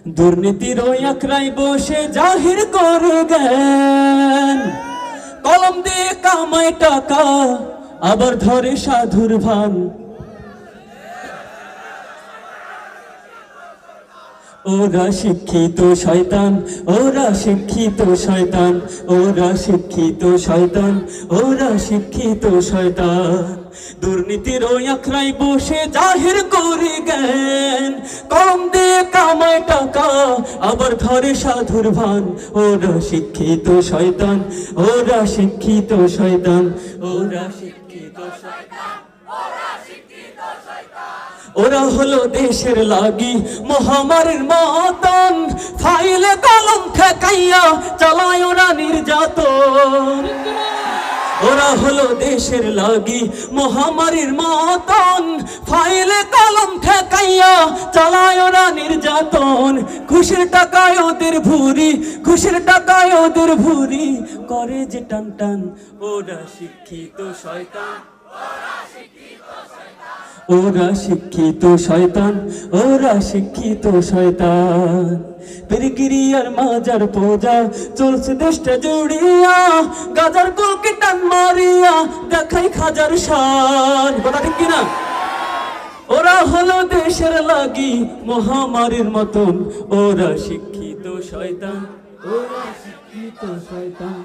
দুর্নীতির ওই আখড়ায় বসে জাহির করে জ্ঞান, কলম দিয়ে কামায় টাকা আবার ধরে সাধুর ভান। ওরা শিক্ষিত শয়তান, ওরা শিক্ষিত শয়তান, ওরা শিক্ষিত শয়তান, ওরা শিক্ষিত শয়তান। দুর্নীতির ওই আখড়ায় বসে জাহির করে জ্ঞান, কলম দিয়ে কামায় টাকা আবার ধরে সাধুর ভান। ওরা শিক্ষিত শয়তান, ওরা শিক্ষিত শয়তান, ওরা শিক্ষিত শয়তান। ওরা হলো দেশের লাগি মহামারীর মতন, ফাইলে কলম ঠেকাইয়া চালায় ওরা নির্যাতন। ওরা হলো দেশের লাগি মহামারীর মতন, ফাইলে কলম ঠেকাইয়া চালায় ওরা নির্যাতন। খুশির টাকায় ওদের ভুরি, খুশির টাকায় ওদের ভুরি করে যে টান টান। ওরা শিক্ষিত শয়তান, ওরা শিক্ষিত শয়তান, ওরা শিক্ষিত শয়তান। পীরগিরিয়ার মাজার পূজা চলছে দেশটা জুড়িয়া, গাজার কুলকে টান মারিয়া দেখাই খাজার শান। কথা ঠিক কিনা? ওরা হলো দেশের লাগি মহামারীর মতন, ওরা শিক্ষিত শয়তান, ওরা শিক্ষিত শয়তান,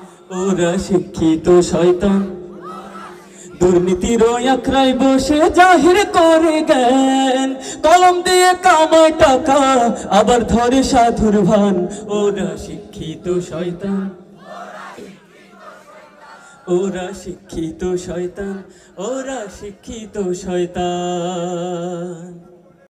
ওরা শিক্ষিত শয়তান। দুর্নীতির ওই আখড়ায় বসে জাহির করে জ্ঞান, কলম দিয়ে কামায় টাকা আবার ধরে সাধুর ভান। ওরা শিক্ষিত শয়তান, ওরা শিক্ষিত শয়তান, ওরা শিক্ষিত শয়তান।